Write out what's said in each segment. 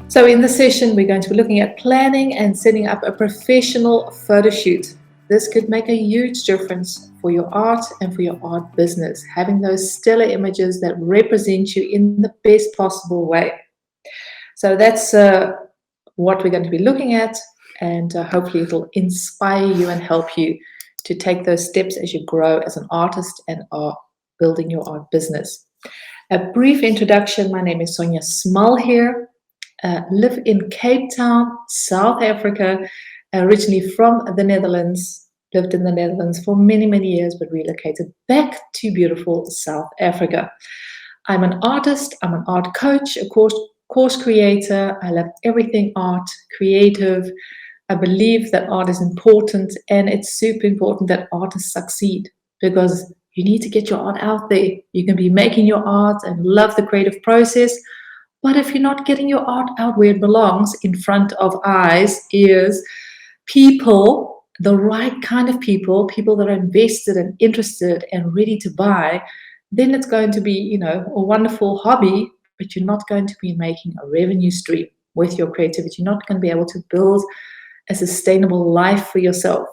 So in this session, we're going to be looking at planning and setting up a professional photo shoot. This could make a huge difference for your art and for your art business, having those stellar images that represent you in the best possible way. So that's what we're going to be looking at, and hopefully it'll inspire you and help you to take those steps as you grow as an artist and are building your art business. A brief introduction. My name is Sonja Smal here. Live in Cape Town, South Africa, originally from the Netherlands, lived in the Netherlands for many, many years, but relocated back to beautiful South Africa. I'm an artist, I'm an art coach, a course creator. I love everything art, creative. I believe that art is important, and it's super important that artists succeed, because you need to get your art out there. You can be making your art and love the creative process, but if you're not getting your art out where it belongs, in front of eyes, ears, people, the right kind of people that are invested and interested and ready to buy, then it's going to be, a wonderful hobby, but you're not going to be making a revenue stream with your creativity. You're not going to be able to build a sustainable life for yourself.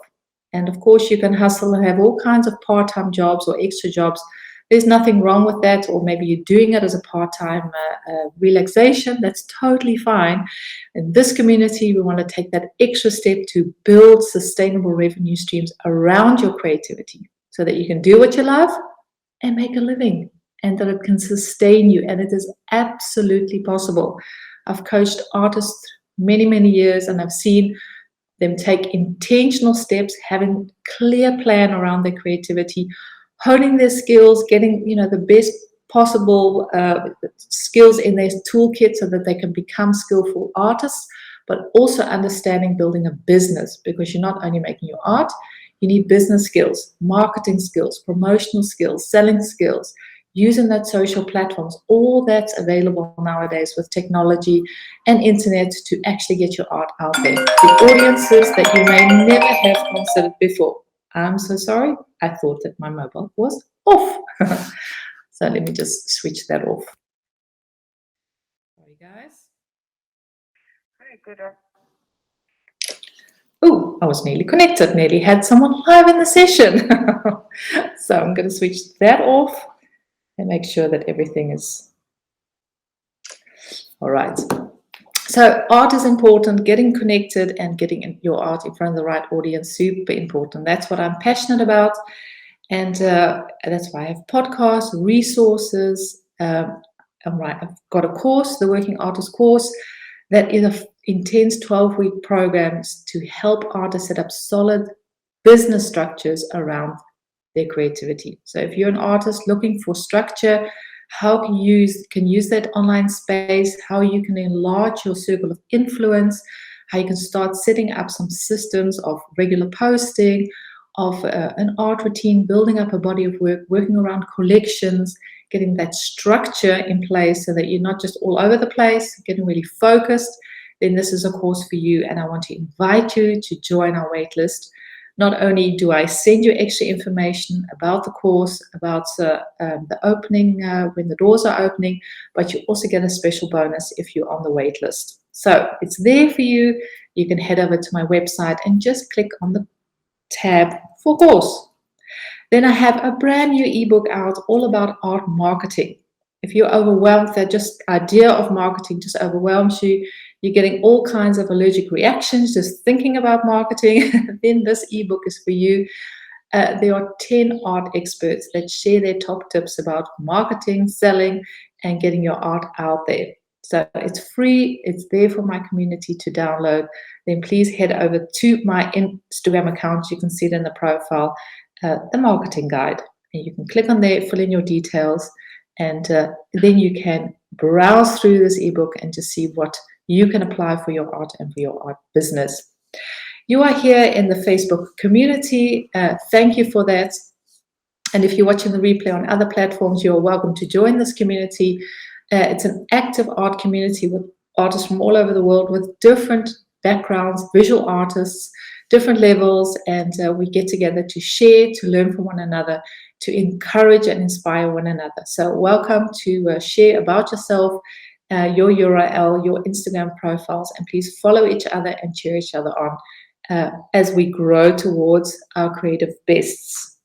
And of course, you can hustle and have all kinds of part-time jobs or extra jobs. There's nothing wrong with that, or maybe you're doing it as a part-time relaxation. That's totally fine. In this community, we want to take that extra step to build sustainable revenue streams around your creativity so that you can do what you love and make a living, and that it can sustain you. And it is absolutely possible. I've coached artists many, many years, and I've seen them take intentional steps, having clear plan around their creativity, honing their skills, getting the best possible skills in their toolkit so that they can become skillful artists, but also understanding building a business, because you're not only making your art, you need business skills, marketing skills, promotional skills, selling skills, using that social platforms. All that's available nowadays with technology and internet to actually get your art out there to audiences that you may never have considered before. I'm so sorry. I thought that my mobile was off. So let me just switch that off. Sorry, guys. Very good. Oh, I was nearly connected, nearly had someone live in the session. So I'm going to switch that off and make sure that everything is all right. So art is important. Getting connected and getting your art in front of the right audience, super important. That's what I'm passionate about. And that's why I have podcasts, resources. I've got a course, the Working Artist course, that is an intense 12-week programs to help artists set up solid business structures around their creativity. So if you're an artist looking for structure, how can you use that online space, how you can enlarge your circle of influence, how you can start setting up some systems of regular posting, of an art routine, building up a body of work, working around collections, getting that structure in place so that you're not just all over the place, getting really focused, then this is a course for you. And I want to invite you to join our waitlist. Not only do I send you extra information about the course, about the opening, when the doors are opening, but you also get a special bonus if you're on the wait list. So it's there for you. You can head over to my website and just click on the tab for course. Then I have a brand new ebook out all about art marketing. If you're overwhelmed, that just idea of marketing just overwhelms you, you're getting all kinds of allergic reactions just thinking about marketing, then this ebook is for you. There are 10 art experts that share their top tips about marketing, selling, and getting your art out there. So it's free. It's there for my community to download. Then please head over to my Instagram account. You can see it in the profile, the marketing guide. And you can click on there, fill in your details, and then you can browse through this ebook and just see what you can apply for your art and for your art business. You are here in the Facebook community. Thank you for that. And if you're watching the replay on other platforms, you're welcome to join this community. It's an active art community with artists from all over the world with different backgrounds, visual artists, different levels, and we get together to share, to learn from one another, to encourage and inspire one another. So welcome to share about yourself, your URL, your Instagram profiles, and please follow each other and cheer each other on as we grow towards our creative bests.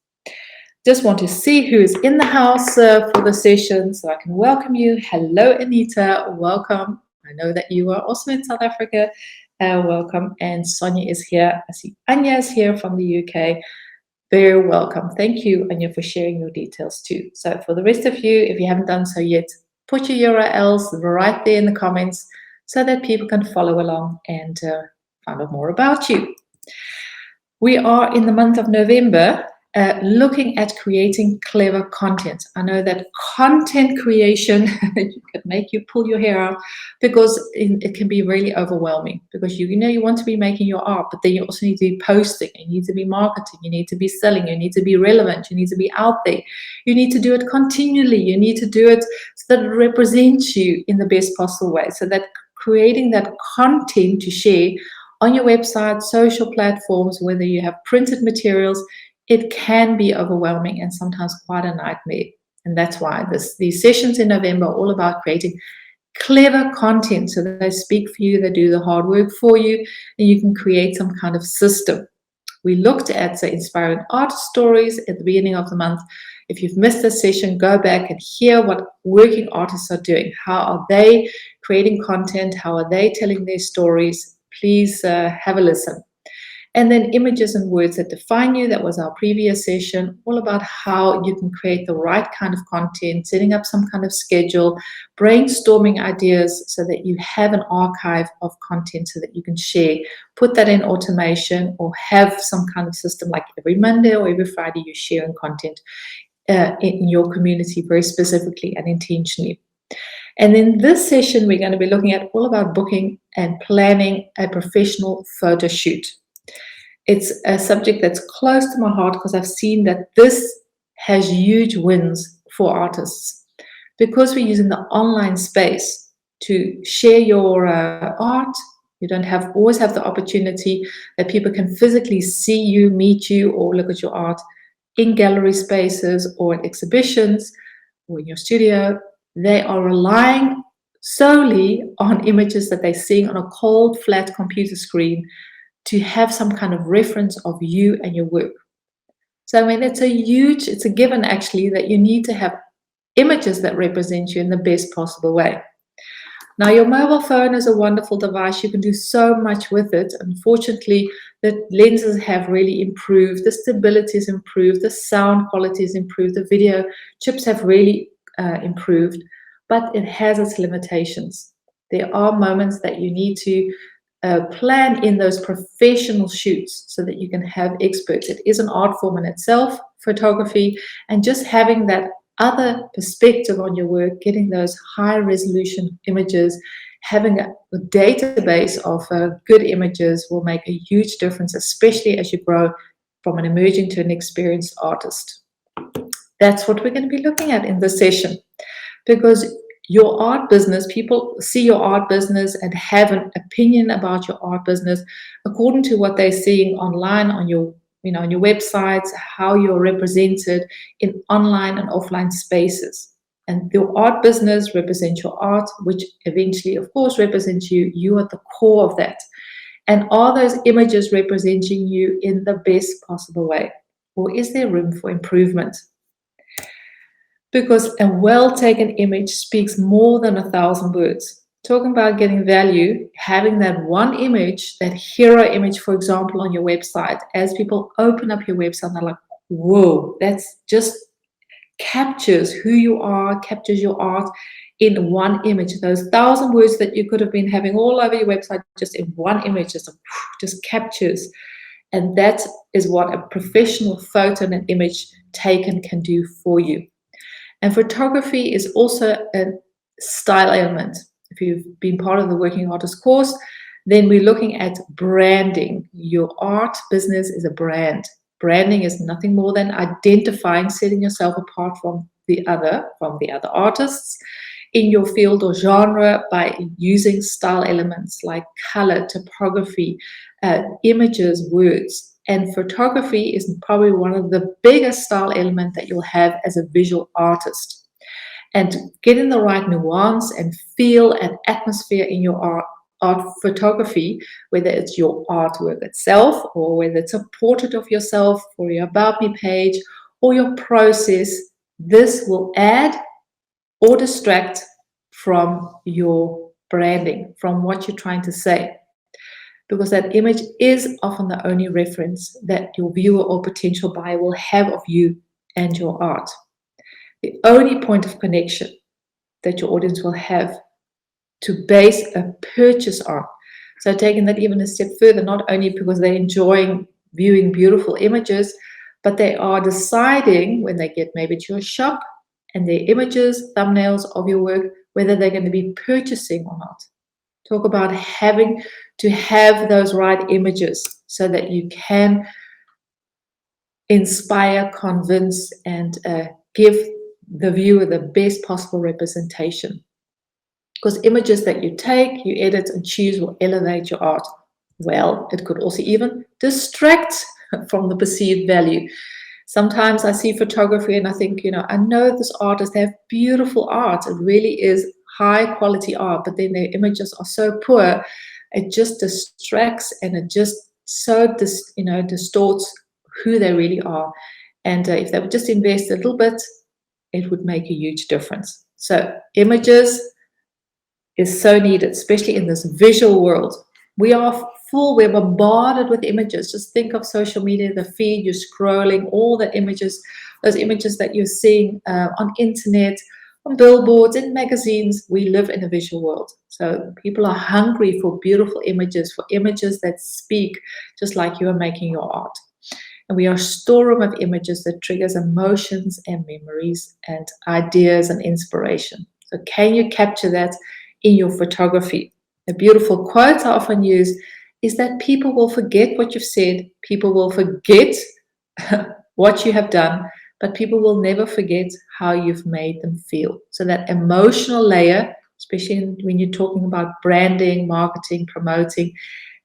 Just want to see who is in the house for the session so I can welcome you. Hello, Anita. Welcome. I know that you are also in South Africa. Welcome. And Sonia is here. I see Anya is here from the UK. Very welcome. Thank you, Anya, for sharing your details too. So for the rest of you, if you haven't done so yet, put your URLs right there in the comments so that people can follow along and find out more about you. We are in the month of November looking at creating clever content. I know that content creation can make you pull your hair out because it can be really overwhelming because you know you want to be making your art, but then you also need to be posting, you need to be marketing, you need to be selling, you need to be relevant, you need to be out there, you need to do it continually, you need to do it so that it represents you in the best possible way, so that creating that content to share on your website, social platforms, whether you have printed materials, it can be overwhelming and sometimes quite a nightmare. And that's why these sessions in November are all about creating clever content so that they speak for you, they do the hard work for you, and you can create some kind of system. We looked at the inspiring art stories at the beginning of the month. If you've missed this session, go back and hear what working artists are doing. How are they creating content? How are they telling their stories? Please have a listen. And then images and words that define you. That was our previous session, all about how you can create the right kind of content, setting up some kind of schedule, brainstorming ideas so that you have an archive of content so that you can share, put that in automation or have some kind of system like every Monday or every Friday you're sharing content in your community very specifically and intentionally. And in this session, we're going to be looking at all about booking and planning a professional photo shoot. It's a subject that's close to my heart because I've seen that this has huge wins for artists because we're using the online space to share your art. You don't always have the opportunity that people can physically see you, meet you, or look at your art in gallery spaces or in exhibitions or in your studio. They are relying solely on images that they're seeing on a cold, flat computer screen to have some kind of reference of you and your work. So I mean, it's a given actually that you need to have images that represent you in the best possible way. Now, your mobile phone is a wonderful device. You can do so much with it. Unfortunately, the lenses have really improved. The stability has improved. The sound quality has improved. The video chips have really improved, but it has its limitations. There are moments that you need to plan in those professional shoots so that you can have experts. It is an art form in itself, photography, and just having that other perspective on your work, getting those high resolution images, having a database of good images will make a huge difference, especially as you grow from an emerging to an experienced artist. That's what we're going to be looking at in this session, because your art business, people see your art business and have an opinion about your art business according to what they're seeing online on your on your websites, how you're represented in online and offline spaces. And your art business represents your art, which eventually, of course, represents you. You are the core of that. And are those images representing you in the best possible way? Or is there room for improvement? Because a well-taken image speaks more than 1,000 words. Talking about getting value, having that one image, that hero image, for example, on your website, as people open up your website, they're like, whoa, that's just captures who you are, captures your art in one image. Those 1,000 words that you could have been having all over your website, just in one image, just captures. And that is what a professional photo and an image taken can do for you. And photography is also a style element. If you've been part of the Working Artist course, then we're looking at branding. Your art business is a brand. Branding is nothing more than identifying, setting yourself apart from the other artists in your field or genre by using style elements like color, typography, images, words. And photography is probably one of the biggest style elements that you'll have as a visual artist. and getting the right nuance and feel and atmosphere in your art photography, whether it's your artwork itself or whether it's a portrait of yourself for your About Me page or your process. This will add or distract from your branding, from what you're trying to say. Because that image is often the only reference that your viewer or potential buyer will have of you and your art. The only point of connection that your audience will have to base a purchase on. So taking that even a step further, not only because they're enjoying viewing beautiful images, but they are deciding when they get maybe to your shop and their images, thumbnails of your work, whether they're going to be purchasing or not. Talk about having to have those right images so that you can inspire, convince, and give the viewer the best possible representation. Because images that you take, you edit and choose will elevate your art. Well, it could also even distract from the perceived value. Sometimes I see photography and I think, I know this artist, they have beautiful art. It really is high quality art, but then their images are so poor, it just distracts and it just so distorts who they really are. And if they would just invest a little bit, it would make a huge difference. So images is so needed, especially in this visual world. We're bombarded with images. Just think of social media, the feed, you're scrolling, all the images, those images that you're seeing on internet, on billboards, in magazines. We live in a visual world. So people are hungry for beautiful images, for images that speak, just like you are making your art. And we are a storeroom of images that triggers emotions and memories and ideas and inspiration. So can you capture that in your photography? A beautiful quote I often use is that people will forget what you've said, people will forget what you have done, but people will never forget how you've made them feel. So that emotional layer, especially when you're talking about branding, marketing, promoting,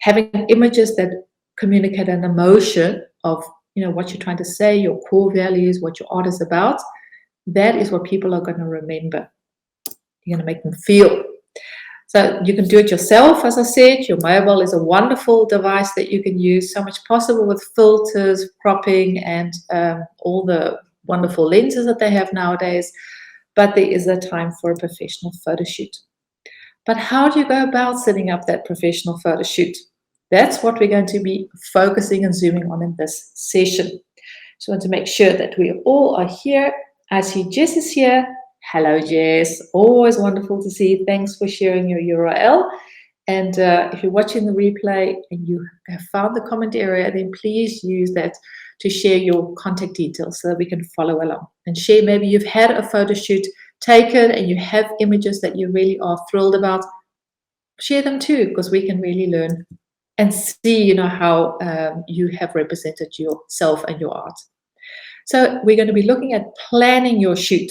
having images that communicate an emotion of what you're trying to say, your core values, what your art is about, that is what people are going to remember. You're going to make them feel. So you can do it yourself, as I said. Your mobile is a wonderful device that you can use. So much possible with filters, cropping, and all the wonderful lenses that they have nowadays. But there is a time for a professional photo shoot. But how do you go about setting up that professional photo shoot? That's what we're going to be focusing and zooming on in this session. So I want to make sure that we all are here. I see Jess is here. Hello, Jess. Always wonderful to see you. Thanks for sharing your URL. And if you're watching the replay and you have found the comment area, then please use that to share your contact details so that we can follow along. And share, maybe you've had a photo shoot taken and you have images that you really are thrilled about. Share them too, because we can really learn and see, how you have represented yourself and your art. So we're going to be looking at planning your shoot,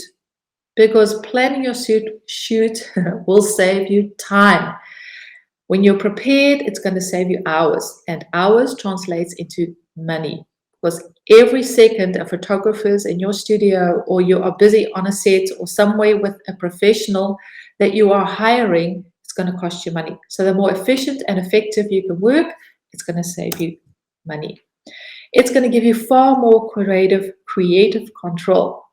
because planning your shoot will save you time. When you're prepared, it's going to save you hours, and hours translates into money. Because every second a photographer's in your studio, or you are busy on a set or somewhere with a professional that you are hiring, it's going to cost you money. So the more efficient and effective you can work, it's going to save you money. It's going to give you far more creative control,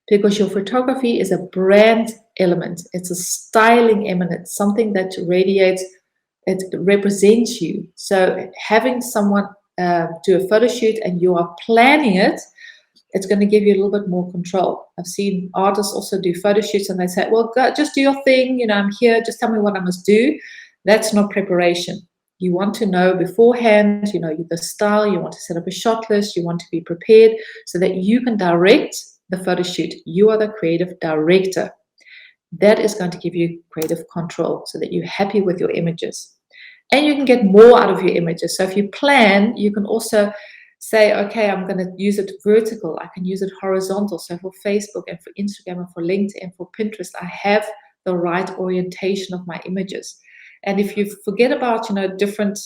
because your photography is a brand element. It's a styling element, something that radiates, it represents you. So having someone do a photo shoot and you are planning it, it's going to give you a little bit more control. I've seen artists also do photo shoots and they say, well, go, just do your thing. I'm here. Just tell me what I must do. That's not preparation. You want to know beforehand, the style, you want to set up a shot list, you want to be prepared so that you can direct the photo shoot. You are the creative director. That is going to give you creative control so that you're happy with your images. And you can get more out of your images. So if you plan, you can also say, okay, I'm going to use it vertical. I can use it horizontal. So for Facebook and for Instagram and for LinkedIn and for Pinterest, I have the right orientation of my images. And if you forget about, different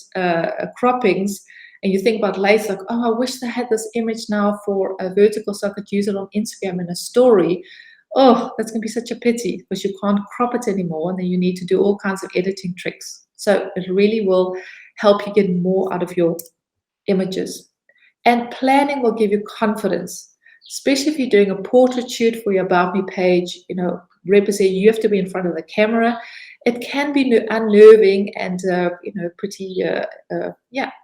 croppings, and you think about later, like, oh, I wish I had this image now for a vertical so I could use it on Instagram in a story. oh, that's going to be such a pity because you can't crop it anymore, and then you need to do all kinds of editing tricks. So it really will help you get more out of your images. And planning will give you confidence, especially if you're doing a portrait shoot for your About Me page. Represent, you have to be in front of the camera. It can be unnerving and pretty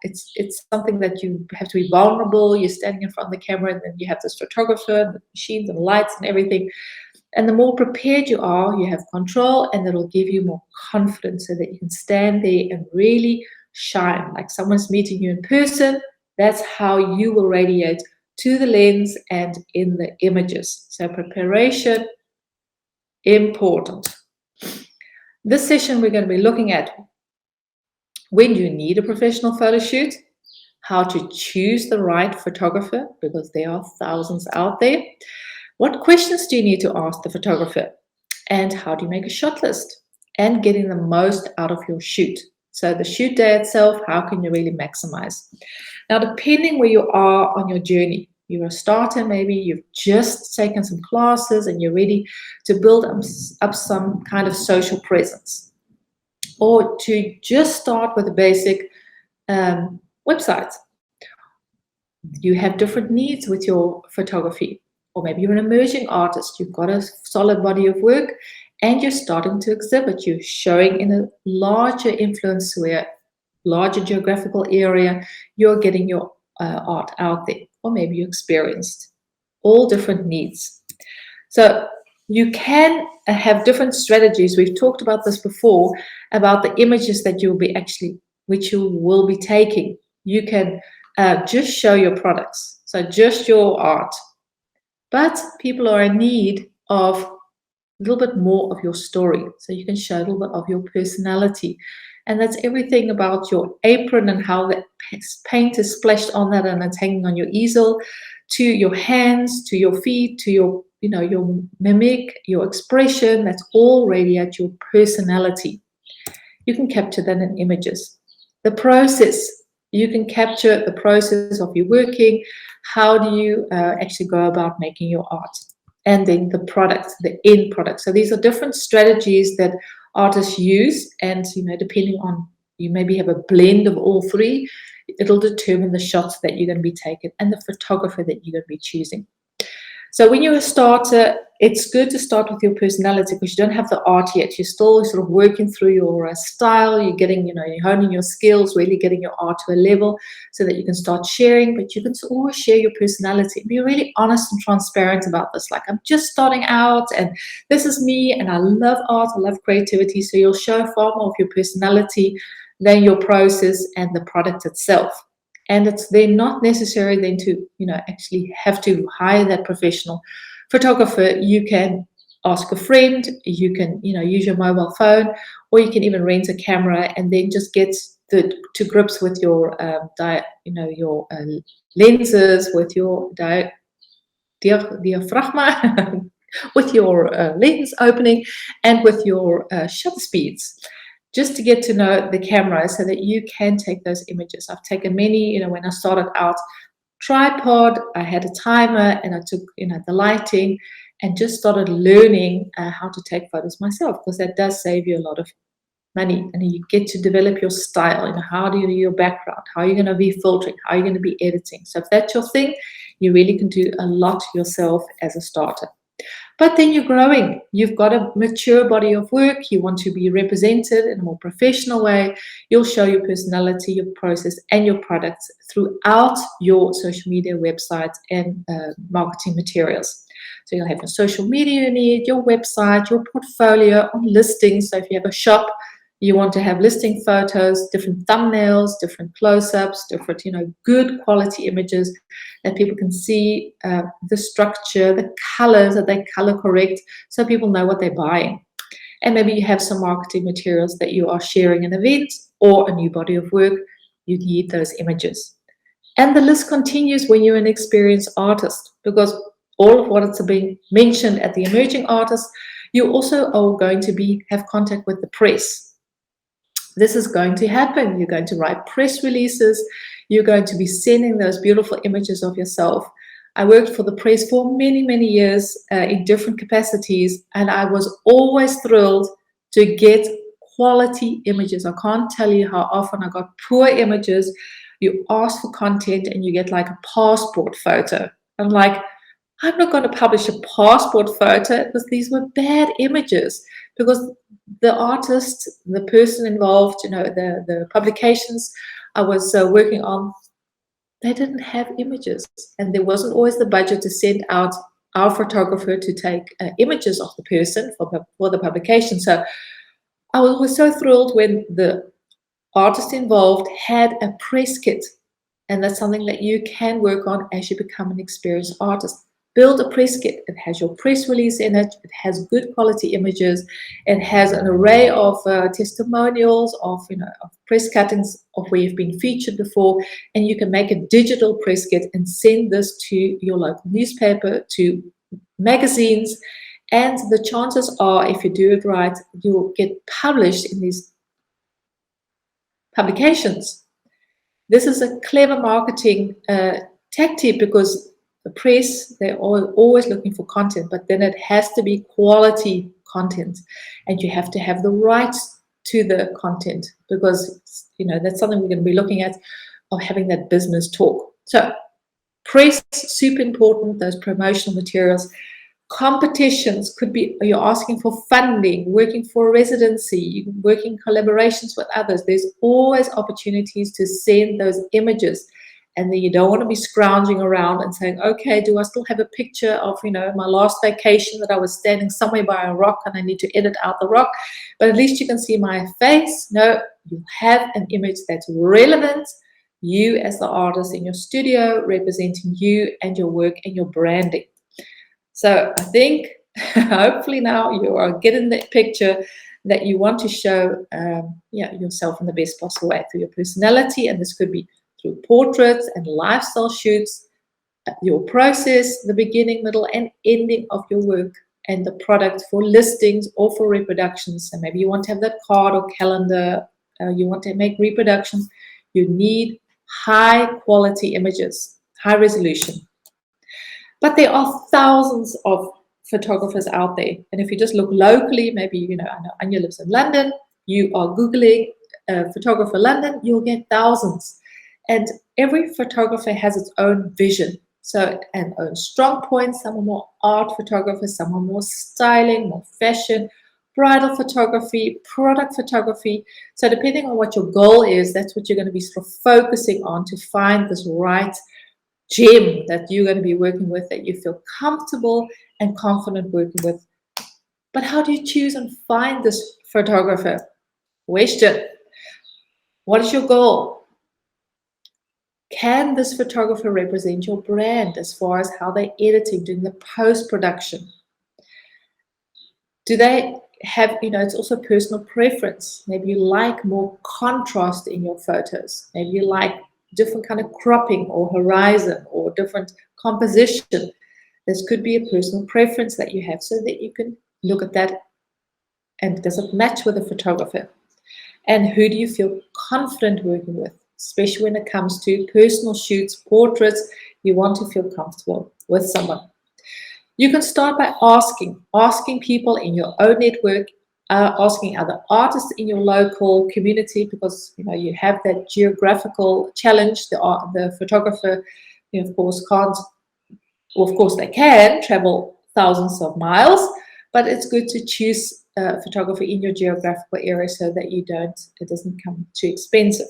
it's something that you have to be vulnerable. You're standing in front of the camera, and then you have this photographer and the machines and lights and everything. And the more prepared you are, you have control, and it'll give you more confidence so that you can stand there and really shine like someone's meeting you in person. That's how you will radiate to the lens and in the images. So preparation, important. This session, we're going to be looking at when you need a professional photo shoot, how to choose the right photographer, because there are thousands out there. What questions do you need to ask the photographer? And how do you make a shot list? And getting the most out of your shoot. So the shoot day itself, how can you really maximize? Now, depending where you are on your journey, you're a starter, maybe you've just taken some classes and you're ready to build up some kind of social presence, or to just start with a basic website. You have different needs with your photography, or maybe you're an emerging artist, you've got a solid body of work and you're starting to exhibit, you're showing in a larger influencer, larger geographical area, you're getting your art out there, or maybe you're experienced. All different needs. So you can have different strategies. We've talked about this before, about the images that you'll be which you will be taking. You can just show your products, so just your art. But people are in need of a little bit more of your story. So you can show a little bit of your personality. And that's everything about your apron and how the paint is splashed on that and it's hanging on your easel, to your hands, to your feet, to your mimic, your expression. That's all radiate your personality. You can capture that in images. The process, you can capture the process of you working. How do you actually go about making your art? And then the product, the end product. So these are different strategies that artists use, and depending on, you maybe have a blend of all three, it'll determine the shots that you're going to be taking and the photographer that you're going to be choosing. So when you're a starter, it's good to start with your personality because you don't have the art yet. You're still sort of working through your style. You're getting, you're honing your skills, really getting your art to a level so that you can start sharing. But you can always share your personality. Be really honest and transparent about this. Like, I'm just starting out and this is me and I love art, I love creativity. So you'll show far more of your personality than your process and the product itself. And it's then not necessary then to, actually have to hire that professional photographer. You can ask a friend, you can, use your mobile phone, or you can even rent a camera and then just get to grips with your, your lenses, with your diaphragma, with your lens opening, and with your shutter speeds, just to get to know the camera so that you can take those images. I've taken many, when I started out, tripod, I had a timer, and I took, the lighting, and just started learning how to take photos myself, because that does save you a lot of money, and you get to develop your style. How do you do your background? How are you going to be filtering? How are you going to be editing? So if that's your thing, you really can do a lot yourself as a starter. But then you're growing. You've got a mature body of work. You want to be represented in a more professional way. You'll show your personality, your process, and your products throughout your social media, websites, and marketing materials. So you'll have your social media you need, your website, your portfolio on listings. So if you have a shop, you want to have listing photos, different thumbnails, different close-ups, different, good quality images that people can see, the structure, the colors, that they color correct, so people know what they're buying. And maybe you have some marketing materials that you are sharing an event or a new body of work. You need those images. And the list continues when you're an experienced artist, because all of what is being mentioned at the emerging artist, you also are going to have contact with the press. This is going to happen. You're going to write press releases. You're going to be sending those beautiful images of yourself I worked for the press for many, many years in different capacities, and I was always thrilled to get quality images. I can't tell you how often I got poor images. You ask for content and you get like a passport photo. I'm like, I'm not going to publish a passport photo because these were bad images. Because the artist, the person involved, the publications I was working on, they didn't have images, and there wasn't always the budget to send out our photographer to take images of the person for the publication. So I was so thrilled when the artist involved had a press kit, and that's something that you can work on as you become an experienced artist. Build a press kit. It has your press release in it. It has good quality images. It has an array of testimonials of press cuttings of where you've been featured before, and you can make a digital press kit and send this to your local newspaper, to magazines, and the chances are, if you do it right, you'll get published in these publications. This is a clever marketing tactic because the press, they're always looking for content, but then it has to be quality content, and you have to have the rights to the content, because that's something we're going to be looking at, of having that business talk. So press, super important, those promotional materials. Competitions could be, you're asking for funding, working for a residency, working collaborations with others. There's always opportunities to send those images, and then you don't want to be scrounging around and saying, okay, do I still have a picture of my last vacation that I was standing somewhere by a rock and I need to edit out the rock, but at least you can see my face. No, you have an image that's relevant, you as the artist in your studio, representing you and your work and your branding. So I think hopefully now you are getting the picture that you want to show yourself in the best possible way through your personality, and this could be through portraits and lifestyle shoots, your process, the beginning, middle, and ending of your work, and the product for listings or for reproductions. So maybe you want to have that card or calendar, you want to make reproductions. You need high quality images, high resolution. But there are thousands of photographers out there. And if you just look locally, maybe, I know Anya lives in London, you are Googling photographer London, you'll get thousands. And every photographer has its own vision. So, and own strong points. Some are more art photographers, some are more styling, more fashion, bridal photography, product photography. So depending on what your goal is, that's what you're going to be sort of focusing on to find this right gem that you're going to be working with, that you feel comfortable and confident working with. But how do you choose and find this photographer? Question. What is your goal? Can this photographer represent your brand as far as how they're editing, doing the post-production? Do they have, it's also personal preference. Maybe you like more contrast in your photos. Maybe you like different kind of cropping or horizon or different composition. This could be a personal preference that you have, so that you can look at that and does it match with the photographer? And who do you feel confident working with? Especially when it comes to personal shoots, portraits, you want to feel comfortable with someone. You can start by asking people in your own network, asking other artists in your local community, because you have that geographical challenge. The photographer, of course, can't. Well, of course, they can travel thousands of miles, but it's good to choose photography in your geographical area so that it doesn't come too expensive.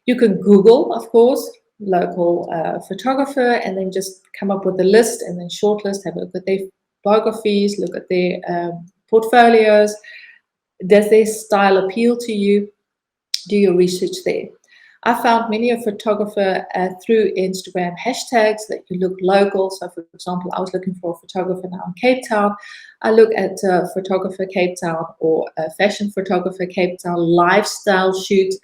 You can Google, of course, local photographer, and then just come up with a list, and then shortlist, have a look at their biographies, look at their portfolios. Does their style appeal to you? Do your research there. I found many a photographer through Instagram hashtags that you look local. So, for example, I was looking for a photographer now in Cape Town. I look at photographer Cape Town, or fashion photographer Cape Town, lifestyle shoot,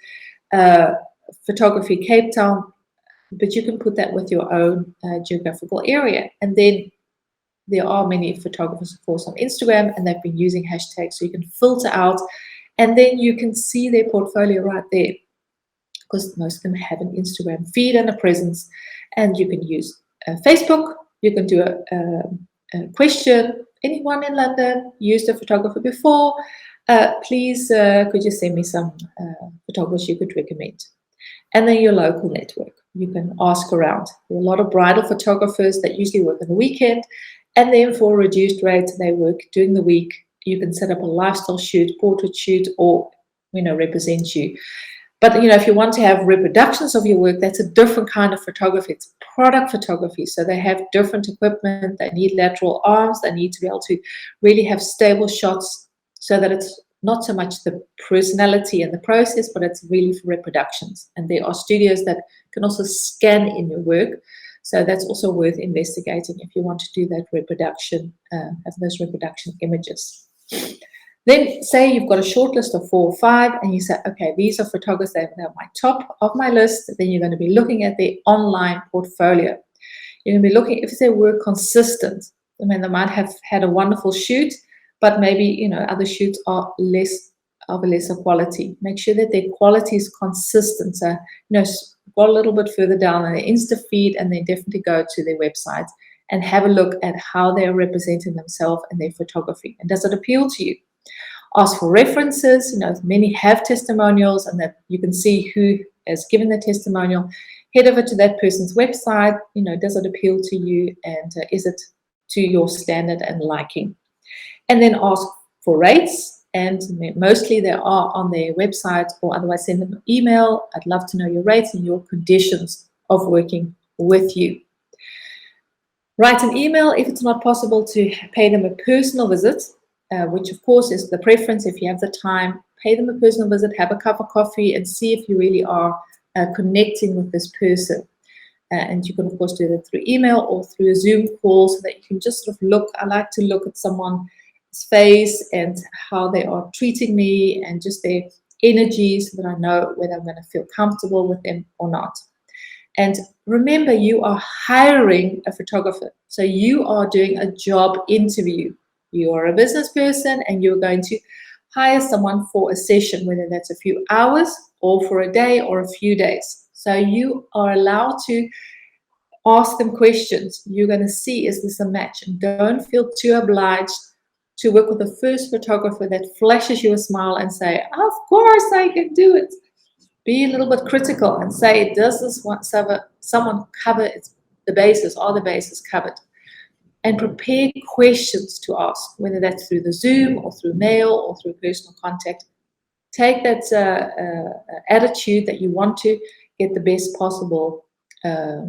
photography Cape Town. But you can put that with your own geographical area. And then there are many photographers, of course, on Instagram, and they've been using hashtags, so you can filter out, and then you can see their portfolio right there, because most of them have an Instagram feed and a presence, and you can use Facebook. You can do a question. Anyone in London used a photographer before? Please, could you send me some photographers you could recommend? And then your local network. You can ask around. There are a lot of bridal photographers that usually work on the weekend, and then for a reduced rate, they work during the week. You can set up a lifestyle shoot, portrait shoot, or represent you. But if you want to have reproductions of your work, that's a different kind of photography. It's product photography. So they have different equipment. They need lateral arms. They need to be able to really have stable shots so that it's not so much the personality and the process, but it's really for reproductions. And there are studios that can also scan in your work. So that's also worth investigating if you want to do that reproduction, have those reproduction images. Then say you've got a short list of 4 or 5 and you say, okay, these are photographers that are my top of my list. Then you're going to be looking at their online portfolio. You're going to be looking if their work consistent. I mean, they might have had a wonderful shoot, but maybe, other shoots are of a lesser quality. Make sure that their quality is consistent. So, go a little bit further down on their Insta feed and then definitely go to their website and have a look at how they're representing themselves and their photography. And does it appeal to you? Ask for references. Many have testimonials, and that you can see who has given the testimonial. Head over to that person's website. Does it appeal to you, and is it to your standard and liking? And then ask for rates, and mostly they are on their website, or otherwise send them an email. I'd love to know your rates and your conditions of working with you. Write an email if it's not possible to pay them a personal visit. Which of course is the preference. If you have the time, pay them a personal visit, have a cup of coffee, and see if you really are connecting with this person. And you can of course do that through email or through a Zoom call, so that you can just sort of look. I like to look at someone's face and how they are treating me and just their energy, so that I know whether I'm going to feel comfortable with them or not. And remember, you are hiring a photographer, so you are doing a job interview. You are a business person and you're going to hire someone for a session, whether that's a few hours or for a day or a few days. So you are allowed to ask them questions. You're going to see, is this a match? And don't feel too obliged to work with the first photographer that flashes you a smile and say, of course I can do it. Be a little bit critical and say, does this someone cover the bases? Are the bases covered? And prepare questions to ask, whether that's through the Zoom or through mail or through personal contact. Take that attitude that you want to get the best possible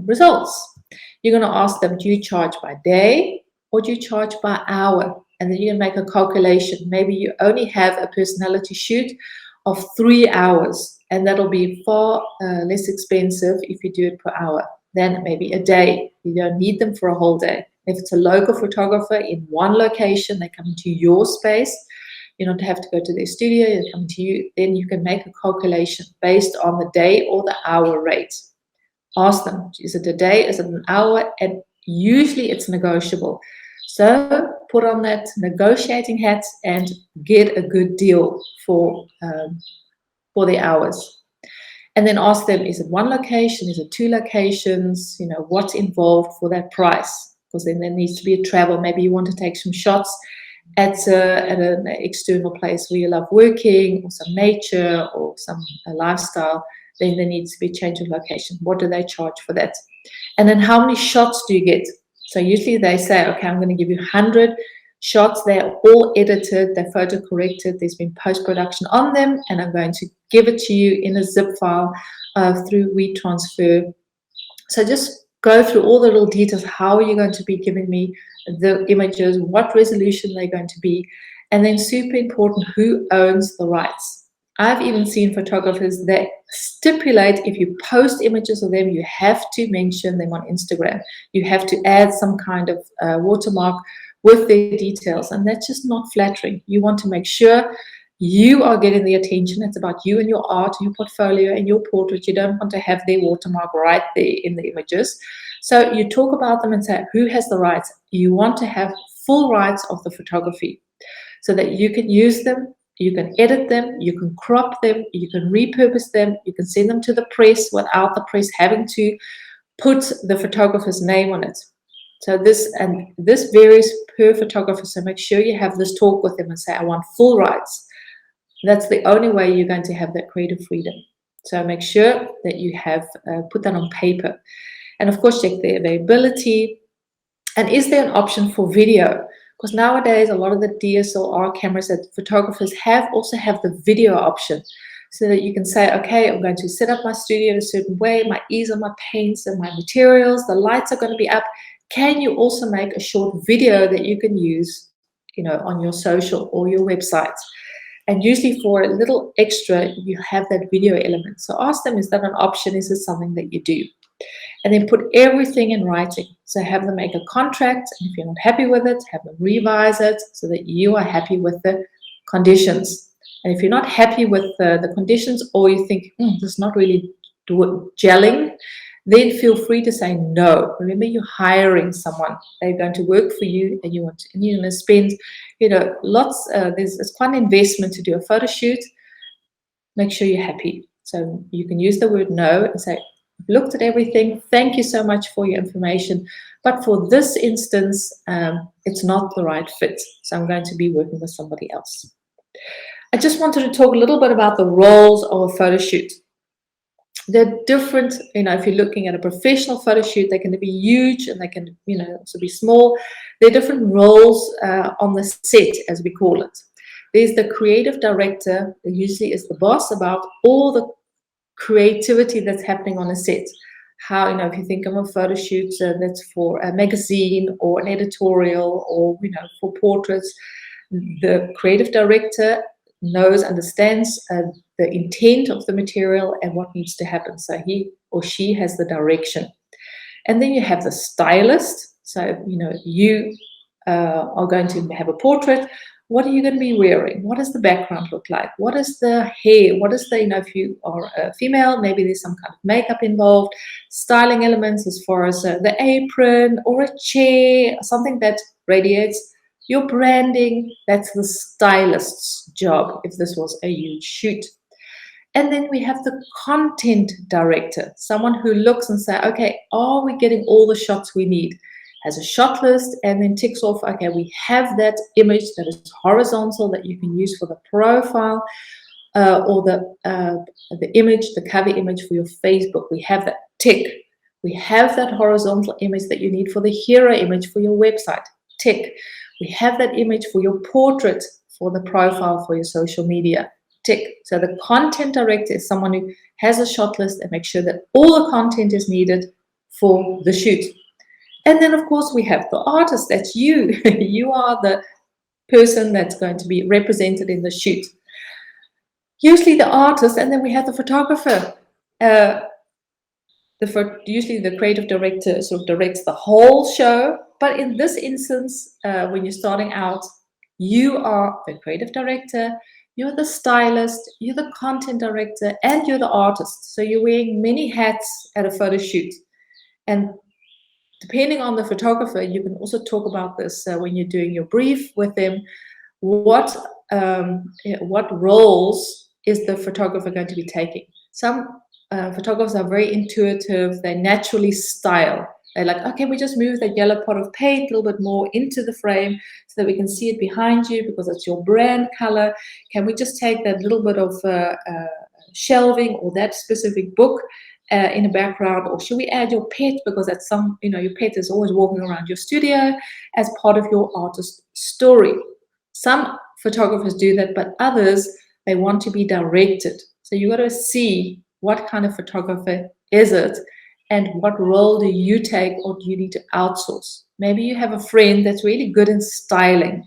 results. You're going to ask them, do you charge by day or do you charge by hour? And then you can make a calculation. Maybe you only have a personality shoot of 3 hours, and that'll be far less expensive if you do it per hour than maybe a day. You don't need them for a whole day. If it's a local photographer in one location, they come into your space. You don't have to go to their studio, they come to you. Then you can make a calculation based on the day or the hour rate. Ask them, is it a day, is it an hour? And usually it's negotiable. So put on that negotiating hat and get a good deal for the hours. And then ask them, is it one location? Is it 2 locations? What's involved for that price? Because then there needs to be a travel. Maybe you want to take some shots at an external place where you love working, or some nature, or some lifestyle. Then there needs to be a change of location. What do they charge for that? And then how many shots do you get? So usually they say, okay, I'm going to give you 100 shots. They're all edited, they're photo corrected, there's been post-production on them, and I'm going to give it to you in a zip file through WeTransfer. So just go through all the little details. How are you going to be giving me the images? What resolution they're going to be? And then super important, who owns the rights? I've even seen photographers that stipulate if you post images of them, you have to mention them on Instagram. You have to add some kind of watermark with their details, and that's just not flattering. You want to make sure you are getting the attention. It's about you and your art, your portfolio, and your portrait. You don't want to have their watermark right there in the images. So you talk about them and say, who has the rights? You want to have full rights of the photography so that you can use them, you can edit them, you can crop them, you can repurpose them, you can send them to the press without the press having to put the photographer's name on it. So this varies per photographer. So make sure you have this talk with them and say, I want full rights. That's the only way you're going to have that creative freedom. So make sure that you have put that on paper. And of course, check the availability. And is there an option for video? Because nowadays, a lot of the DSLR cameras that photographers have also have the video option. So that you can say, okay, I'm going to set up my studio in a certain way, my easel, my paints, and my materials, the lights are going to be up. Can you also make a short video that you can use, on your social or your websites? And usually for a little extra, you have that video element. So ask them, is that an option? Is it something that you do? And then put everything in writing. So have them make a contract. And if you're not happy with it, have them revise it so that you are happy with the conditions. And if you're not happy with the conditions, or you think, this is not really gelling, then feel free to say no. Remember, you're hiring someone. They're going to work for you, and you're going to spend, lots. It's quite an investment to do a photo shoot. Make sure you're happy. So you can use the word no and say, I've looked at everything. Thank you so much for your information. But for this instance, it's not the right fit. So I'm going to be working with somebody else. I just wanted to talk a little bit about the roles of a photo shoot. They're different, if you're looking at a professional photo shoot, they can be huge and they can, also be small. There are different roles on the set, as we call it. There's the creative director, who usually is the boss about all the creativity that's happening on a set. How, if you think of a photo shoot that's for a magazine or an editorial or, for portraits, the creative director understands the intent of the material and what needs to happen. So he or she has the direction. And then you have the stylist. So, you are going to have a portrait. What are you going to be wearing? What does the background look like? What is the hair? What is the, if you are a female, maybe there's some kind of makeup involved, styling elements as far as the apron or a chair, something that radiates your branding. That's the stylist's job if this was a huge shoot. And then we have the content director, someone who looks and says, okay, are we getting all the shots we need? Has a shot list and then ticks off, okay, we have that image that is horizontal that you can use for the profile or the image, the cover image for your Facebook. We have that tick. We have that horizontal image that you need for the hero image for your website. Tick. We have that image for your portrait for the profile for your social media. Tick. So the content director is someone who has a shot list and makes sure that all the content is needed for the shoot. And then, of course, we have the artist. That's you. You are the person that's going to be represented in the shoot. Usually the artist, and then we have the photographer. Usually the creative director sort of directs the whole show. But in this instance, when you're starting out, you are the creative director, you're the stylist, you're the content director, and you're the artist. So you're wearing many hats at a photo shoot. And depending on the photographer, you can also talk about this when you're doing your brief with them. What roles is the photographer going to be taking? Some photographers are very intuitive. They naturally style. They're like, okay, we just move that yellow pot of paint a little bit more into the frame so that we can see it behind you because it's your brand color. Can we just take that little bit of shelving or that specific book in the background, or should we add your pet because that's your pet is always walking around your studio as part of your artist story. Some photographers do that, but others, they want to be directed. So you got to see what kind of photographer is it and what role do you take or do you need to outsource. Maybe you have a friend that's really good in styling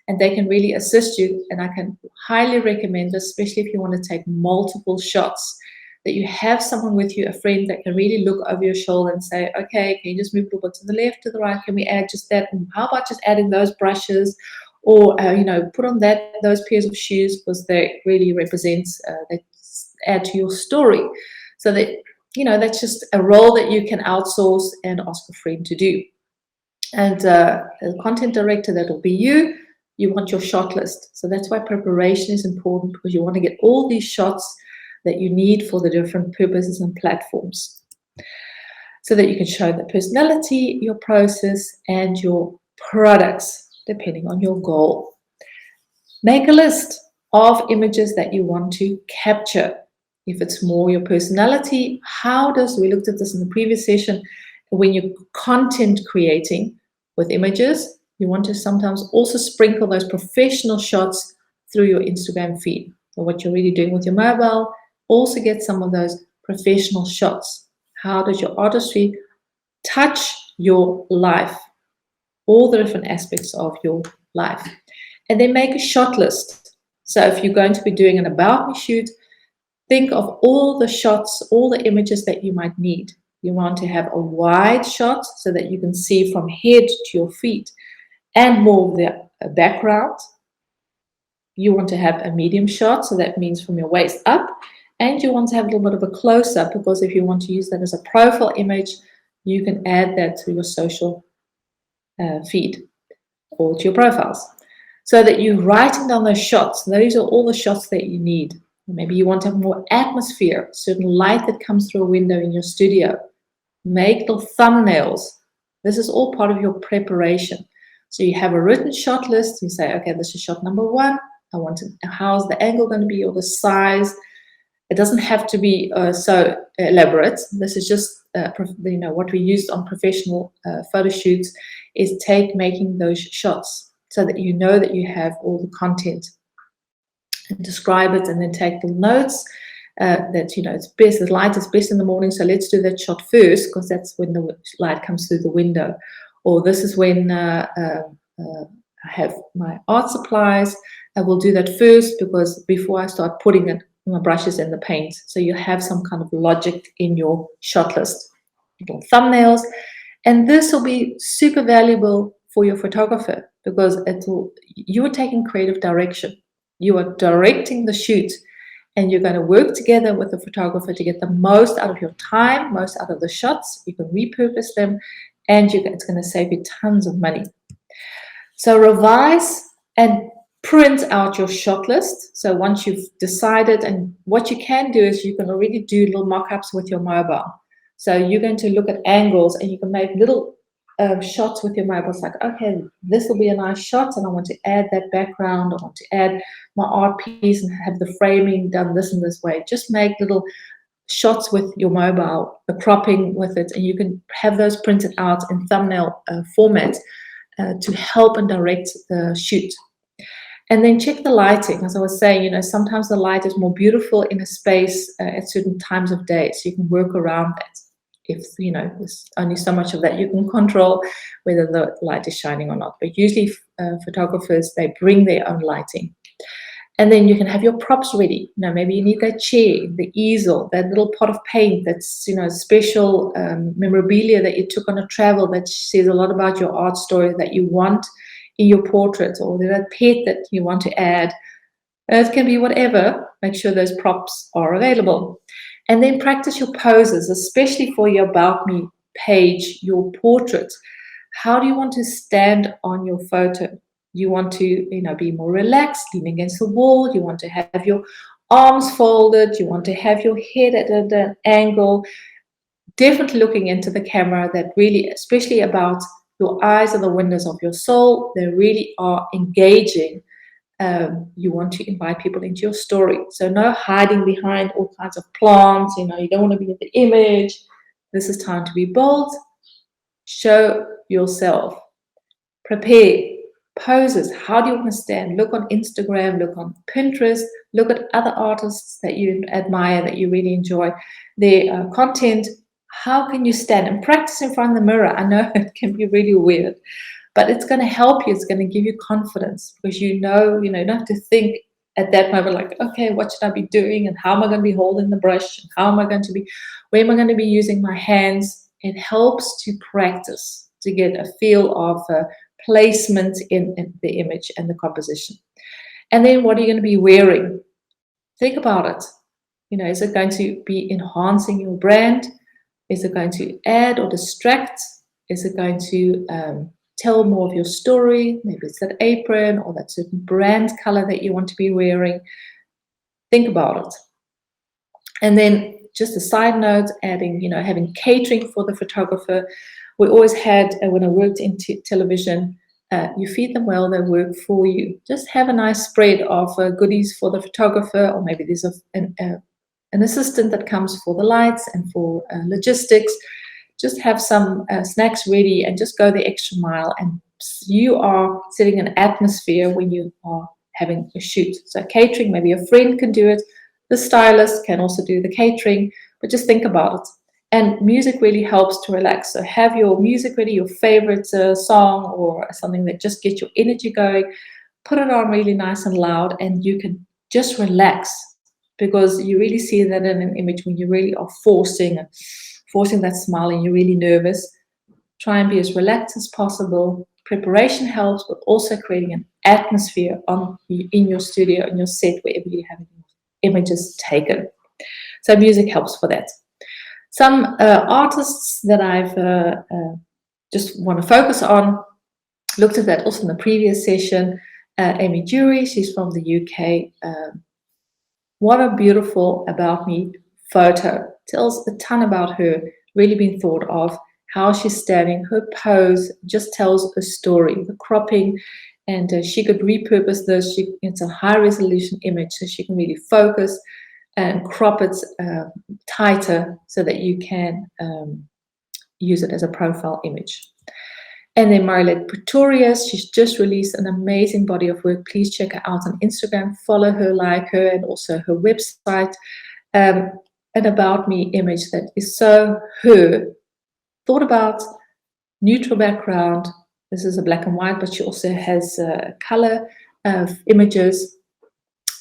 and they can really assist you, and I can highly recommend this, especially if you want to take multiple shots, that you have someone with you, a friend that can really look over your shoulder and say, okay, can you just move a little bit to the left, to the right? Can we add just that? And how about just adding those brushes? Or, put on those pairs of shoes because they really represent, they add to your story. So that, that's just a role that you can outsource and ask a friend to do. And the content director, that will be you. You want your shot list. So that's why preparation is important, because you want to get all these shots that you need for the different purposes and platforms. so that you can show the personality, your process, and your products, depending on your goal. Make a list of images that you want to capture. If it's more your personality, we looked at this in the previous session, when you're content creating with images, you want to sometimes also sprinkle those professional shots through your Instagram feed. So what you're really doing with your mobile, also get some of those professional shots. How does your artistry touch your life? All the different aspects of your life. And then make a shot list. So if you're going to be doing an about me shoot, think of all the shots, all the images that you might need. You want to have a wide shot so that you can see from head to your feet and more of the background. You want to have a medium shot, so that means from your waist up. And you want to have a little bit of a close-up, because if you want to use that as a profile image, you can add that to your social feed or to your profiles. So that you're writing down those shots. Those are all the shots that you need. Maybe you want to have more atmosphere, certain light that comes through a window in your studio. Make little thumbnails. This is all part of your preparation. So you have a written shot list. You say, okay, this is shot number 1. How's the angle going to be, or the size? It doesn't have to be so elaborate. This is just what we used on professional photo shoots is making those shots so that you know that you have all the content, and describe it, and then take the notes that it's best, the light is best in the morning, so let's do that shot first, because that's when the light comes through the window. Or this is when I have my art supplies, I will do that first, because before I start putting my brushes and the paint. So you have some kind of logic in your shot list. Little thumbnails. And this will be super valuable for your photographer, because you are taking creative direction. You are directing the shoot, and you're going to work together with the photographer to get the most out of your time, most out of the shots. You can repurpose them, and it's going to save you tons of money. So revise and print out your shot list. So once you've decided, and what you can do is you can already do little mock-ups with your mobile. So you're going to look at angles, and you can make little shots with your mobile. It's like, okay, this will be a nice shot, and I want to add that background. I want to add my art piece and have the framing done this and this way. Just make little shots with your mobile, the cropping with it, and you can have those printed out in thumbnail format to help and direct the shoot. And then check the lighting. As I was saying, sometimes the light is more beautiful in a space at certain times of day, so you can work around that. If there's only so much of that you can control, whether the light is shining or not. But usually photographers, they bring their own lighting. And then you can have your props ready. Maybe you need that chair, the easel, that little pot of paint that's special memorabilia that you took on a travel that says a lot about your art story that you want in your portrait, or that pet that you want to add. It can be whatever. Make sure those props are available. And then practice your poses, especially for your About Me page, your portrait. How do you want to stand on your photo? You want to be more relaxed, lean against the wall. You want to have your arms folded. You want to have your head at an angle. Definitely looking into the camera, that really, especially about your eyes are the windows of your soul. They really are engaging. You want to invite people into your story. So no hiding behind all kinds of plants. You don't want to be in the image. This is time to be bold. Show yourself. Prepare. Poses. How do you want to stand? Look on Instagram, look on Pinterest, look at other artists that you admire, that you really enjoy their content. How can you stand? And practice in front of the mirror. I know it can be really weird, but it's going to help you. It's going to give you confidence, because you don't have to think at that moment like, okay, what should I be doing, and how am I going to be holding the brush, and where am I going to be using my hands. It helps to practice, to get a feel of placement in the image and the composition. And then what are you going to be wearing? Think about it. Is it going to be enhancing your brand? Is it going to add or distract? Is it going to tell more of your story? Maybe it's that apron or that certain brand color that you want to be wearing. Think about it. And then just a side note, adding, having catering for the photographer. We always had, when I worked in television, you feed them well, they work for you. Just have a nice spread of goodies for the photographer, or maybe there's an assistant that comes for the lights and for logistics. Just have some snacks ready and just go the extra mile. And you are setting an atmosphere when you are having a shoot. So catering, maybe a friend can do it. The stylist can also do the catering, but just think about it. And music really helps to relax. So have your music ready, your favorite song or something that just gets your energy going. Put it on really nice and loud, and you can just relax, because you really see that in an image when you really are forcing that smile and you're really nervous. Try and be as relaxed as possible. Preparation helps, but also creating an atmosphere in your studio, in your set, wherever you have images taken. So music helps for that. Some artists that I've just want to focus on, looked at that also in the previous session. Amy Jury, she's from the UK. What a beautiful About Me photo. Tells a ton about her, really been thought of, how she's standing, her pose just tells a story. The cropping, and she could repurpose this. It's a high resolution image, so she can really focus and crop it tighter so that you can use it as a profile image. And then Marilette Pretorius, she's just released an amazing body of work. Please check her out on Instagram, follow her, like her, and also her website. An About Me image that is so her. Thought about, neutral background. This is a black and white, but she also has color images.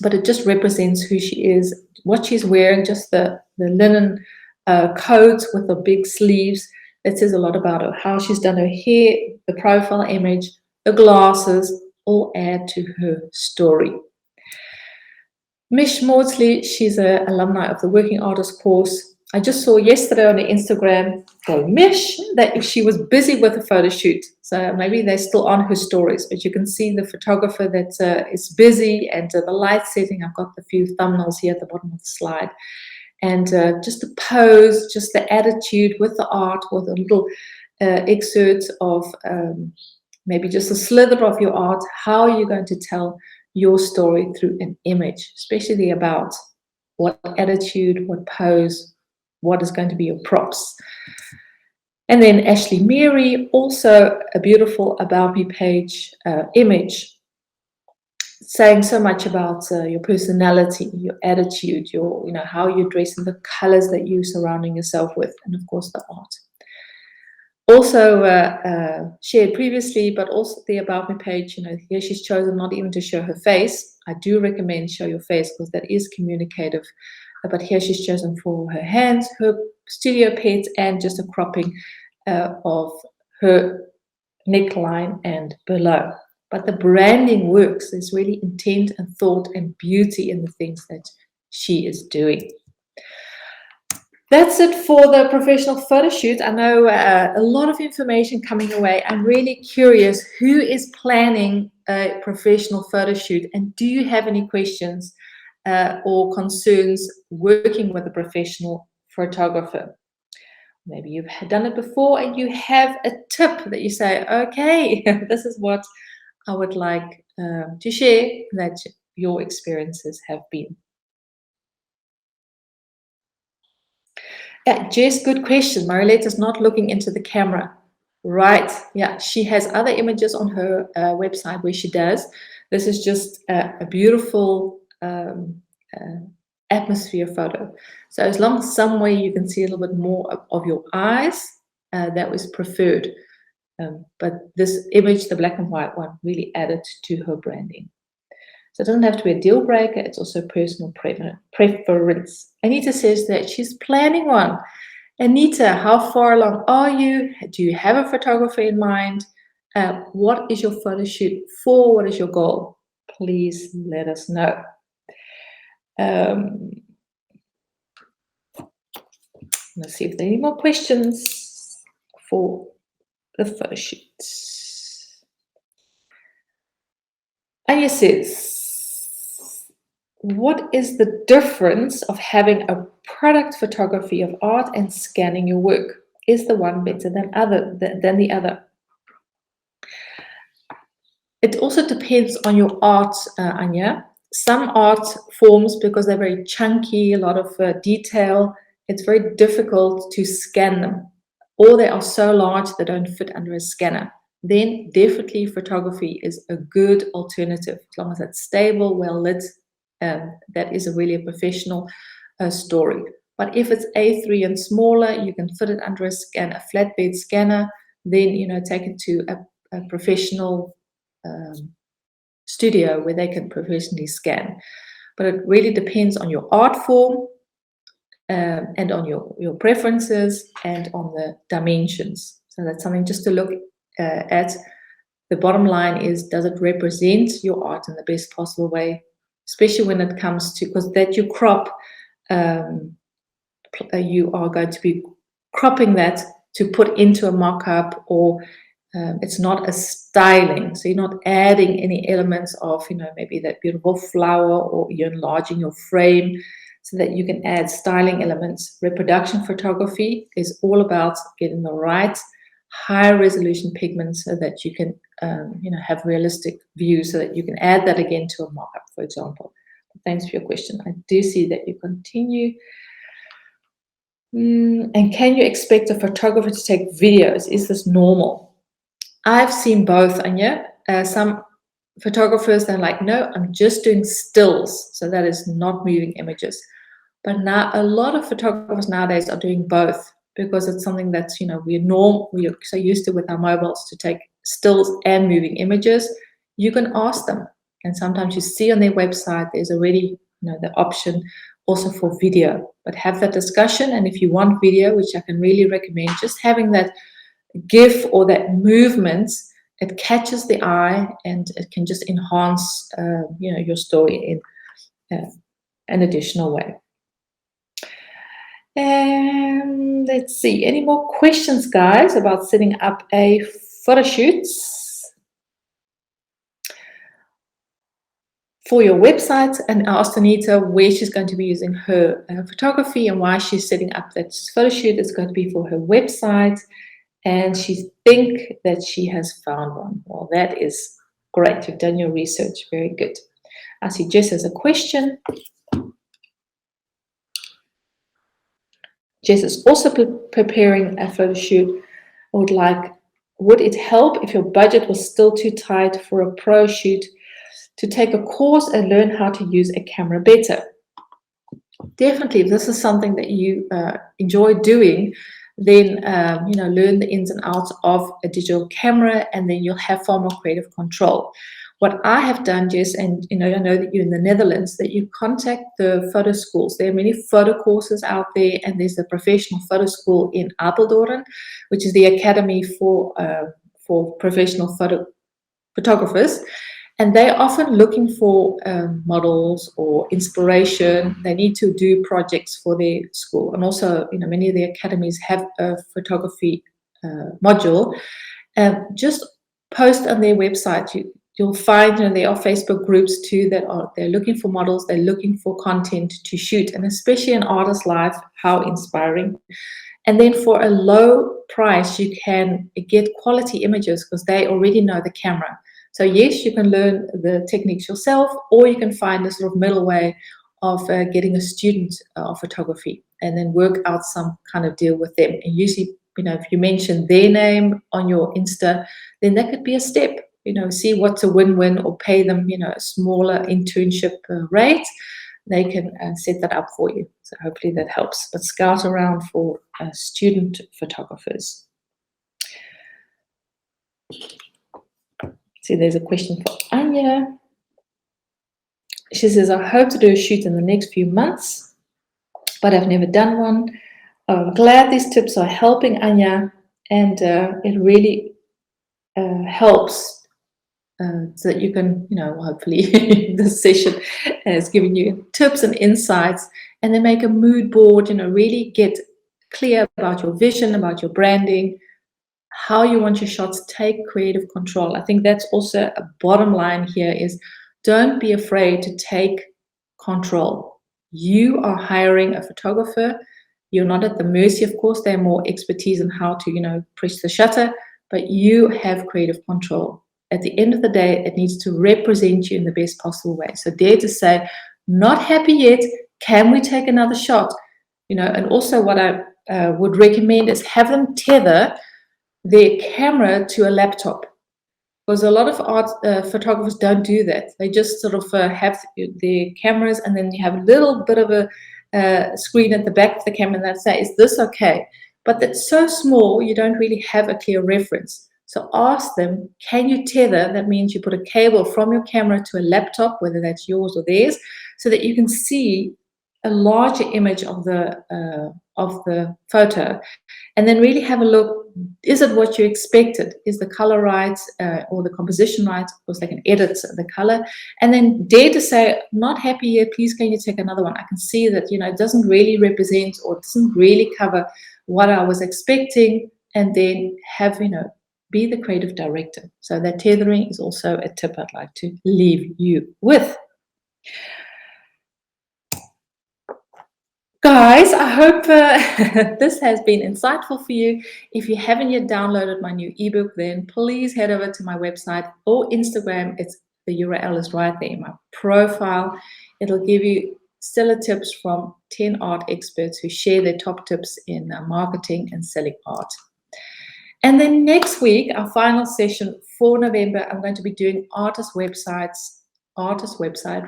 But it just represents who she is, what she's wearing, just the linen coat with the big sleeves. It says a lot about her, how she's done her hair, the profile image, the glasses, all add to her story. Mish Maudsley, she's an alumni of the Working Artist course. I just saw yesterday on her Instagram, go Mish, that she was busy with a photo shoot. So maybe they're still on her stories, but you can see the photographer that is busy, and the light setting. I've got a few thumbnails here at the bottom of the slide. And just the pose, just the attitude with the art, with a little excerpt of maybe just a slither of your art. How are you going to tell your story through an image, especially about what attitude, what pose, what is going to be your props. And then Ashley Mary, also a beautiful About Me page image, saying so much about your personality, your attitude, your how you dress, and the colors that you're surrounding yourself with, and of course the art. Also shared previously, but also the About Me page, here she's chosen not even to show her face. I do recommend show your face because that is communicative. But here she's chosen for her hands, her studio pets, and just a cropping of her neckline and below. But the branding works. There's really intent and thought and beauty in the things that she is doing. That's it for the professional photo shoot. I know a lot of information coming away. I'm really curious, who is planning a professional photo shoot, and do you have any questions or concerns working with a professional photographer? Maybe you've done it before and you have a tip that you say, okay, this is what I would like to share that your experiences have been. Yeah, Jess, good question. Marilette is not looking into the camera. Right. Yeah, she has other images on her website where she does. This is just a beautiful atmosphere photo. So as long as somewhere you can see a little bit more of your eyes, that was preferred. But this image, the black and white one, really added to her branding. So it doesn't have to be a deal breaker. It's also personal preference. Anita says that she's planning one. Anita, how far along are you? Do you have a photographer in mind? What is your photo shoot for? What is your goal? Please let us know. Let's see if there are any more questions for the photo shoot. Anya says, what is the difference of having a product photography of art and scanning your work? Is the one better than the other? It also depends on your art, Anya. Some art forms, because they're very chunky, a lot of detail, it's very difficult to scan them, or they are so large they don't fit under a scanner. Then definitely photography is a good alternative, as long as it's stable, well lit. That is really a professional story. But if it's A3 and smaller, you can fit it under a flatbed scanner. Then take it to a professional studio where they can professionally scan. But it really depends on your art form, and on your preferences and on the dimensions. So that's something just to look at. The bottom line is, does it represent your art in the best possible way, especially when it comes to, because that you crop, you are going to be cropping that to put into a mock-up, or it's not a styling, so you're not adding any elements of maybe that beautiful flower, or you're enlarging your frame so that you can add styling elements. Reproduction photography is all about getting the right high resolution pigments so that you can have realistic views, so that you can add that again to a mock-up, for example. Thanks for your question. I do see that you continue. And can you expect a photographer to take videos? Is this normal? I've seen both, Anya. Some photographers, they're like, no, I'm just doing stills. So that is not moving images. But now a lot of photographers nowadays are doing both, because it's something that's, we're so used to with our mobiles to take stills and moving images. You can ask them. And sometimes you see on their website, there's already, the option also for video. But have that discussion. And if you want video, which I can really recommend, just having that GIF or that movement, it catches the eye and it can just enhance your story in an additional way. And let's see, any more questions, guys, about setting up a photo shoot for your website? And I asked Anita where she's going to be using her photography and why she's setting up that photo shoot. It's going to be for her website. And she thinks that she has found one. Well, that is great. You've done your research. Very good. I see Jess has a question. Jess is also preparing a photo shoot. Would it help if your budget was still too tight for a pro shoot to take a course and learn how to use a camera better? Definitely, if this is something that you enjoy doing, then learn the ins and outs of a digital camera, and then you'll have far more creative control. What I have done, Jess, and I know that you're in the Netherlands, that you contact the photo schools. There are many photo courses out there, and there's a professional photo school in Apeldoorn, which is the academy for professional photographers. And they're often looking for models or inspiration. They need to do projects for their school. And also, many of the academies have a photography module. Just post on their website. You'll find, there are Facebook groups too they're looking for models. They're looking for content to shoot. And especially in artist life, how inspiring. And then for a low price, you can get quality images because they already know the camera. So yes, you can learn the techniques yourself, or you can find a sort of middle way of getting a student of photography and then work out some kind of deal with them. And usually, if you mention their name on your Insta, then that could be a step. See what's a win-win, or pay them, a smaller internship rate. They can set that up for you. So hopefully that helps. But scout around for student photographers. See, there's a question for Anya. She says, I hope to do a shoot in the next few months, but I've never done one. I'm glad these tips are helping, Anya, and it really helps so that you can, hopefully this session has given you tips and insights, and then make a mood board, really get clear about your vision, about your branding, how you want your shots. Take creative control. I think that's also a bottom line here is, don't be afraid to take control. You are hiring a photographer. You're not at the mercy, of course. They have more expertise in how to, press the shutter, but you have creative control. At the end of the day, it needs to represent you in the best possible way. So dare to say, not happy yet. Can we take another shot? And also what I would recommend is have them tether their camera to a laptop. Because a lot of art photographers don't do that. They just sort of have their cameras, and then you have a little bit of a screen at the back of the camera, and they say, is this okay? But that's so small, you don't really have a clear reference. So ask them, can you tether? That means you put a cable from your camera to a laptop, whether that's yours or theirs, so that you can see a larger image of the photo, and then really have a look. Is it what you expected? Is the color right, or the composition right? Of course, they can edit the color. And then dare to say, not happy here, please can you take another one? I can see that, it doesn't really represent or doesn't really cover what I was expecting. And then have, be the creative director. So that tethering is also a tip I'd like to leave you with. Guys, I hope this has been insightful for you. If you haven't yet downloaded my new ebook, then please head over to my website or Instagram. The URL is right there in my profile. It'll give you stellar tips from 10 art experts who share their top tips in marketing and selling art. And then next week, our final session for November, I'm going to be doing artist website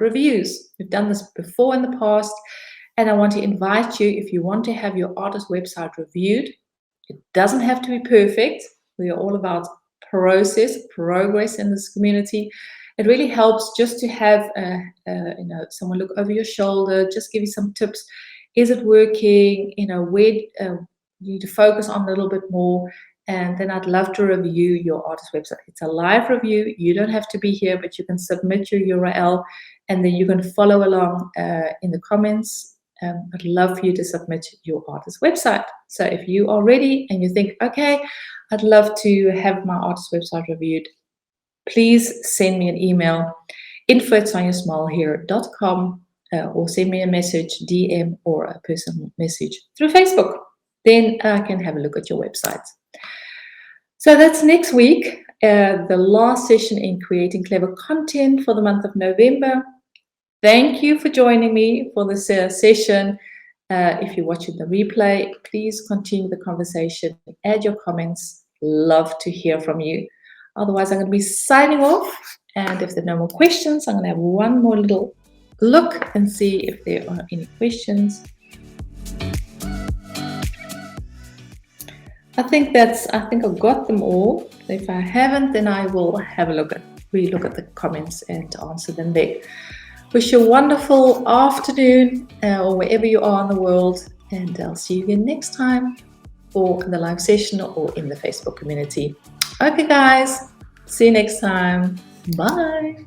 reviews. We've done this before in the past. And I want to invite you, if you want to have your artist website reviewed, it doesn't have to be perfect. We are all about progress in this community. It really helps just to have someone look over your shoulder, just give you some tips. Is it working? Where you need to focus on a little bit more. And then I'd love to review your artist website. It's a live review. You don't have to be here, but you can submit your URL, and then you can follow along in the comments. I'd love for you to submit your artist website. So if you are ready and you think, okay, I'd love to have my artist website reviewed, please send me an email, info@soniasmilehere.com, or send me a message, DM, or a personal message through Facebook. Then I can have a look at your website. So that's next week, the last session in creating clever content for the month of November. Thank you for joining me for this session. If you're watching the replay, please continue the conversation. Add your comments. Love to hear from you. Otherwise, I'm going to be signing off. And if there are no more questions, I'm going to have one more little look and see if there are any questions. I think I've got them all. If I haven't, then I will have a relook at the comments and answer them there. Wish you a wonderful afternoon or wherever you are in the world, and I'll see you again next time, or in the live session or in the Facebook community. Okay, guys, see you next time. Bye.